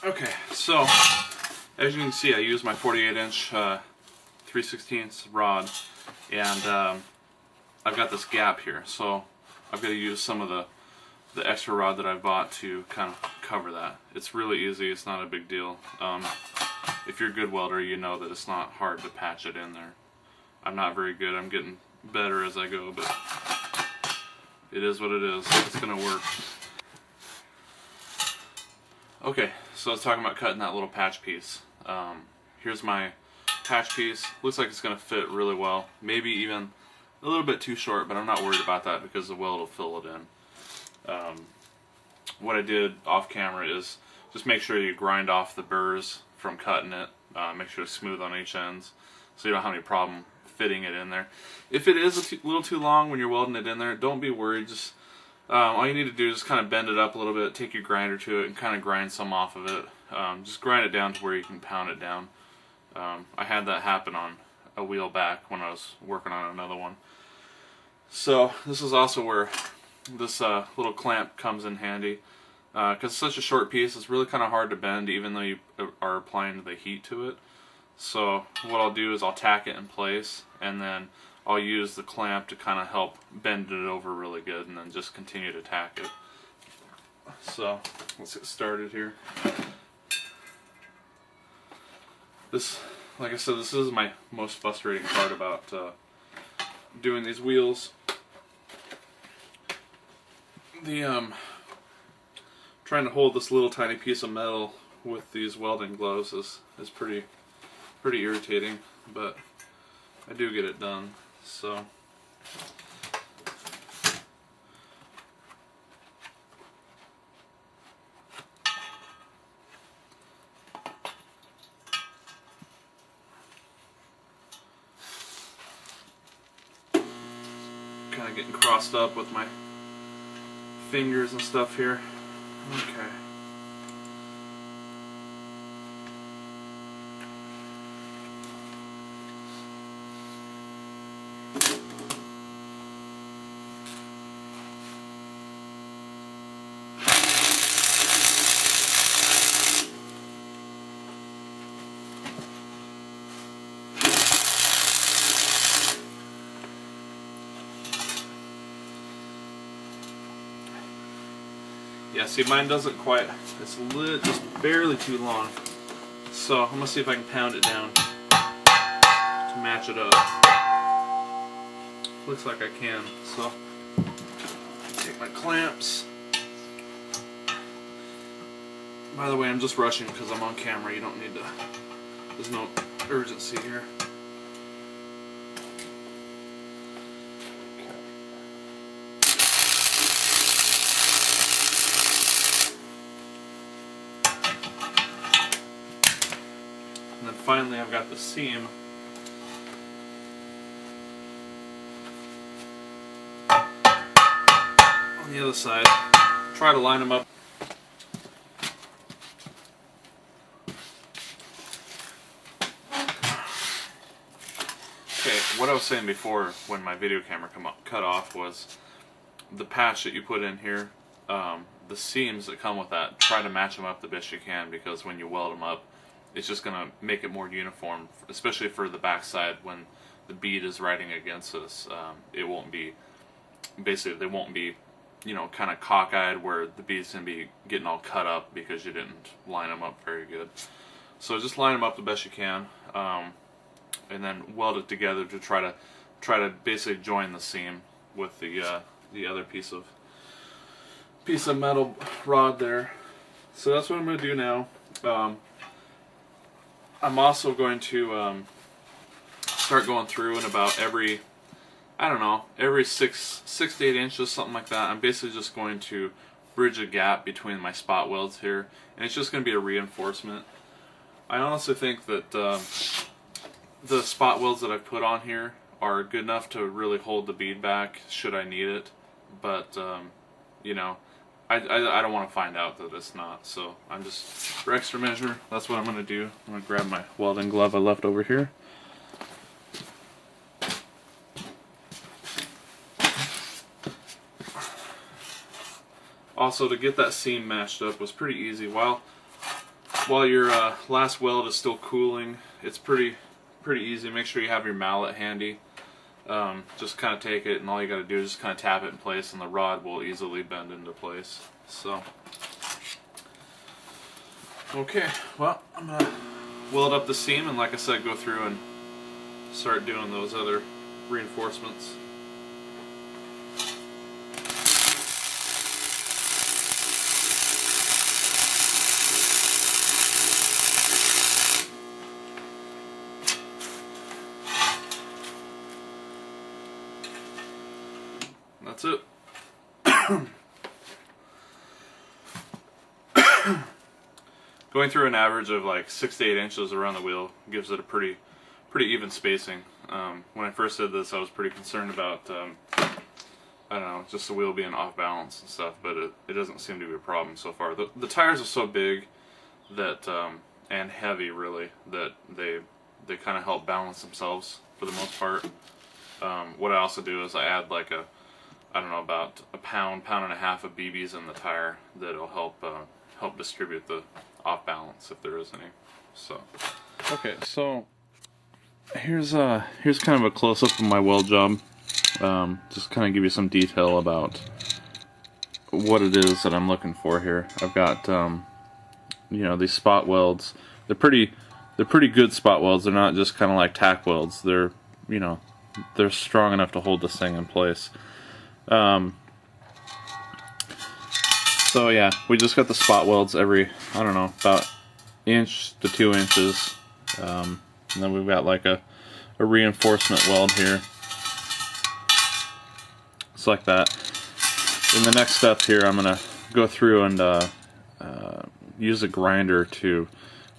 Okay, so as you can see, I use my 48-inch 3/16 rod, and I've got this gap here, so I've got to use some of the extra rod that I bought to kind of cover that. It's really easy, it's not a big deal. If you're a good welder, you know that it's not hard to patch it in there. I'm not very good, I'm getting better as I go, but it is what it is. It's going to work. Okay, so I was talking about cutting that little patch piece. Here's my patch piece. Looks like it's going to fit really well. Maybe even a little bit too short, but I'm not worried about that because the weld will fill it in. What I did off camera is just make sure you grind off the burrs from cutting it. Make sure it's smooth on each ends so you don't have any problem fitting it in there. If it is a little too long when you're welding it in there, don't be worried. Just all you need to do is kind of bend it up a little bit, take your grinder to it, and kind of grind some off of it. Just grind it down to where you can pound it down. I had that happen on a wheel back when I was working on another one. So this is also where this little clamp comes in handy. Because it's such a short piece, it's really kind of hard to bend even though you are applying the heat to it. So what I'll do is I'll tack it in place, and then I'll use the clamp to kind of help bend it over really good, and then just continue to tack it. So let's get started here. This, like I said, this is my most frustrating part about doing these wheels. Trying to hold this little tiny piece of metal with these welding gloves is pretty irritating, but I do get it done. So kind of getting crossed up with my fingers and stuff here. Okay. Yeah, see, mine doesn't quite, it's just barely too long. So I'm gonna see if I can pound it down to match it up. Looks like I can, so take my clamps. By the way, I'm just rushing because I'm on camera. You don't need to, there's no urgency here. And then finally I've got the seam. On the other side, try to line them up. Okay, what I was saying before when my video camera cut off was the patch that you put in here, the seams that come with that, try to match them up the best you can, because when you weld them up, it's just going to make it more uniform, especially for the backside when the bead is riding against us. It won't be, basically they won't be, you know, kind of cockeyed where the bead's going to be getting all cut up because you didn't line them up very good. So just line them up the best you can, and then weld it together to try to basically join the seam with the other piece of metal rod there. So that's what I'm going to do now. I'm also going to start going through, and about every, I don't know, every 6 to 8 inches, something like that, I'm basically just going to bridge a gap between my spot welds here, and it's just going to be a reinforcement. I honestly think that the spot welds that I've put on here are good enough to really hold the bead back should I need it, but you know, I don't want to find out that it's not, so I'm just, for extra measure, that's what I'm going to do. I'm going to grab my welding glove I left over here. Also, to get that seam matched up was pretty easy. While while your last weld is still cooling, it's pretty easy. Make sure you have your mallet handy. Just kind of take it, and all you got to do is just kind of tap it in place, and the rod will easily bend into place. So, okay, well, I'm gonna weld up the seam, and like I said, go through and start doing those other reinforcements. That's it. Going through an average of like 6 to 8 inches around the wheel gives it a pretty even spacing. When I first did this, I was pretty concerned about I don't know, just the wheel being off balance and stuff, but it doesn't seem to be a problem so far. The tires are so big that and heavy really, that they kind of help balance themselves for the most part. What I also do is I add like I don't know, about a pound and a half of BBs in the tire that'll help distribute the off balance if there is any. So okay, so here's kind of a close up of my weld job. Just kind of give you some detail about what it is that I'm looking for here. I've got you know, these spot welds. They're pretty good spot welds. They're not just kind of like tack welds. They're, you know, they're strong enough to hold this thing in place. So yeah, we just got the spot welds every, I don't know, about 1 inch to 2 inches. And then we've got like a reinforcement weld here. It's like that. In the next step here, I'm going to go through and use a grinder to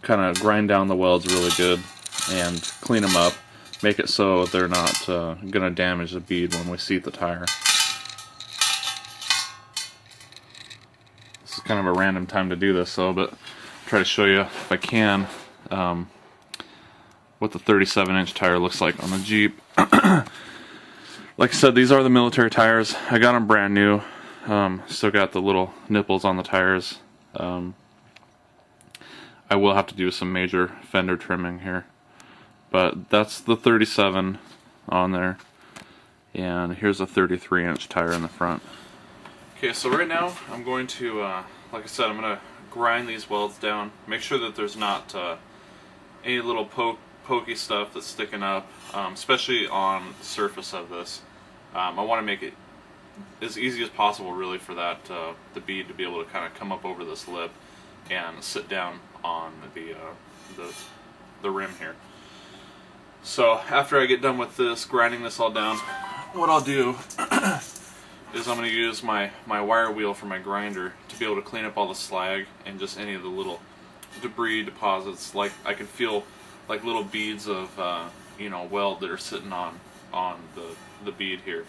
kind of grind down the welds really good and clean them up. Make it so they're not going to damage the bead when we seat the tire. This is kind of a random time to do this, though, but I'll try to show you, if I can, what the 37-inch tire looks like on the Jeep. Like I said, these are the military tires. I got them brand new. Still got the little nipples on the tires. I will have to do some major fender trimming here. But that's the 37 on there. And here's a 33-inch tire in the front. Okay, so right now I'm going to, like I said, I'm going to grind these welds down. Make sure that there's not any little pokey stuff that's sticking up, especially on the surface of this. I want to make it as easy as possible, really, for that the bead to be able to kind of come up over this lip and sit down on the rim here. So after I get done with this, grinding this all down, what I'll do is I'm going to use my wire wheel for my grinder to be able to clean up all the slag and just any of the little debris deposits. Like I can feel like little beads of you know, weld that are sitting on the bead here.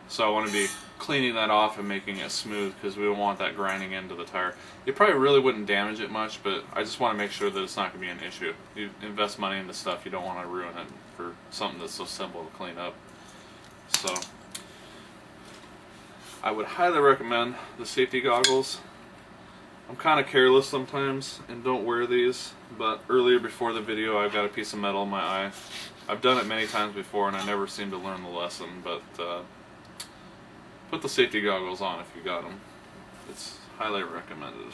So I want to be cleaning that off and making it smooth, because we don't want that grinding into the tire. It probably really wouldn't damage it much, but I just want to make sure that it's not going to be an issue. You invest money into stuff, you don't want to ruin it for something that's so simple to clean up. So I would highly recommend the safety goggles. I'm kind of careless sometimes and don't wear these, but earlier before the video I got a piece of metal in my eye. I've done it many times before and I never seem to learn the lesson, but put the safety goggles on if you got them. It's highly recommended.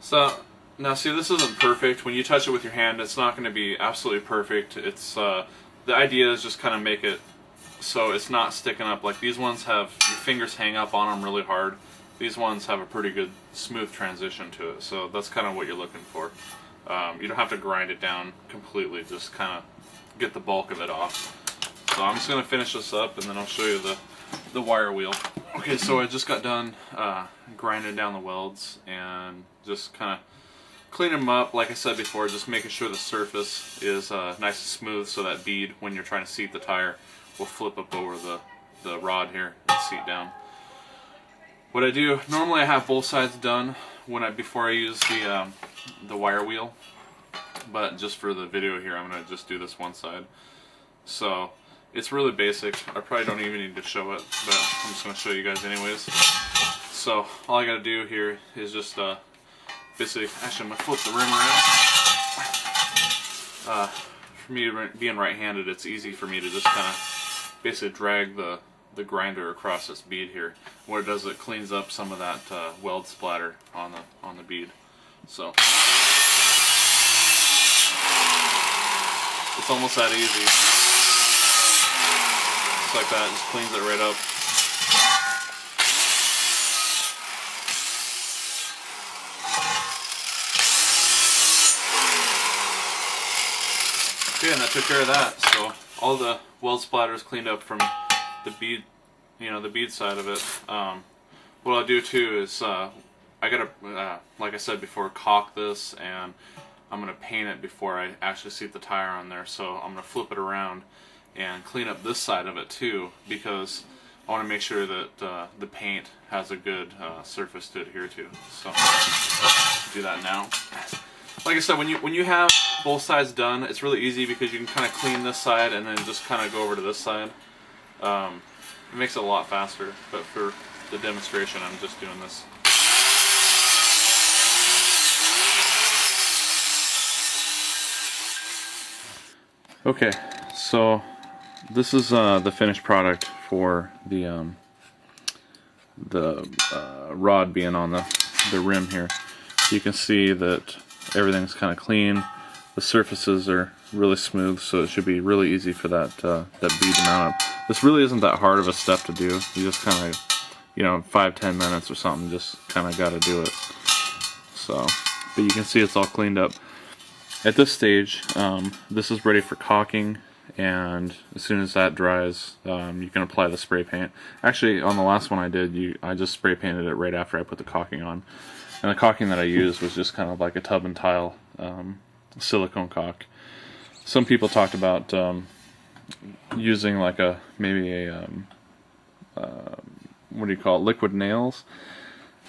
So now see, this isn't perfect. When you touch it with your hand, it's not going to be absolutely perfect. It's the idea is just kind of make it so it's not sticking up. Like these ones have, your fingers hang up on them really hard. These ones have a pretty good smooth transition to it, so that's kind of what you're looking for. You don't have to grind it down completely, just kind of get the bulk of it off. So I'm just going to finish this up and then I'll show you the wire wheel. Okay, so I just got done grinding down the welds and just kind of cleaning them up. Like I said before, just making sure the surface is nice and smooth, so that bead, when you're trying to seat the tire, will flip up over the rod here and seat down. What I do, normally I have both sides done before I use the wire wheel, but just for the video here, I'm gonna just do this one side. So it's really basic. I probably don't even need to show it, but I'm just gonna show you guys anyways. So all I gotta do here is just basically, actually I'm gonna flip the rim around. For me being right-handed, it's easy for me to just kind of basically drag the grinder across this bead here. What it does is it cleans up some of that weld splatter on the bead. So it's almost that easy. Just like that, just cleans it right up. Okay, and that took care of that. So all the weld splatter is cleaned up from the bead, the bead side of it. What I'll do too is I gotta, like I said before, caulk this, and I'm gonna paint it before I actually seat the tire on there. So I'm gonna flip it around and clean up this side of it too, because I want to make sure that the paint has a good surface to adhere to. So do that now. Like I said, when you have both sides done, it's really easy because you can kind of clean this side and then just kind of go over to this side. It makes it a lot faster, but for the demonstration, I'm just doing this. Okay, so this is the finished product for the rod being on the rim here. You can see that everything's kind of clean. The surfaces are really smooth, so it should be really easy for that bead to mount up. This really isn't that hard of a step to do. You just kind of, 5-10 minutes or something, just kind of got to do it. So, but you can see it's all cleaned up. At this stage, this is ready for caulking, and as soon as that dries, you can apply the spray paint. Actually, on the last one I did, I just spray painted it right after I put the caulking on. And the caulking that I used was just kind of like a tub and tile silicone caulk. Some people talked about using like maybe a what do you call it, liquid nails.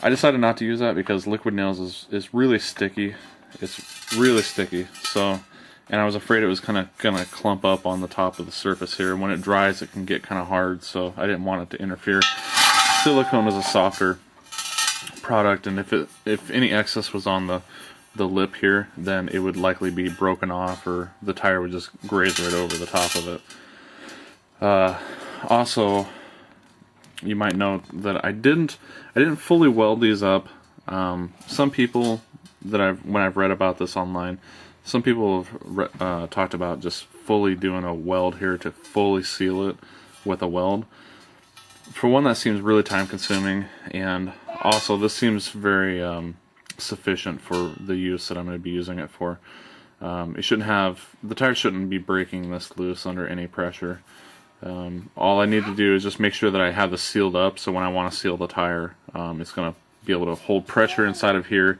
I decided not to use that because liquid nails is really sticky. It's really sticky. So, and I was afraid it was kind of gonna clump up on the top of the surface here. When it dries, it can get kind of hard. So I didn't want it to interfere. Silicone is a softer product, and if any excess was on the lip here, then it would likely be broken off, or the tire would just graze right over the top of it. Also, you might note that I didn't fully weld these up. Some people when I've read about this online, some people have talked about just fully doing a weld here to fully seal it with a weld. For one, that seems really time consuming, and also this seems very sufficient for the use that I'm going to be using it for. The tire shouldn't be breaking this loose under any pressure. All I need to do is just make sure that I have this sealed up, so when I want to seal the tire, it's going to be able to hold pressure inside of here.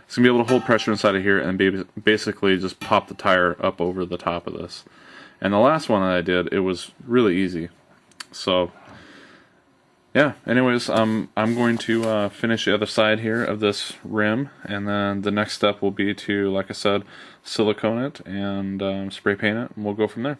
It's going to be able to hold pressure inside of here and basically just pop the tire up over the top of this. And the last one that I did, it was really easy. So yeah, anyways, I'm going to finish the other side here of this rim, and then the next step will be to, like I said, silicone it and spray paint it, and we'll go from there.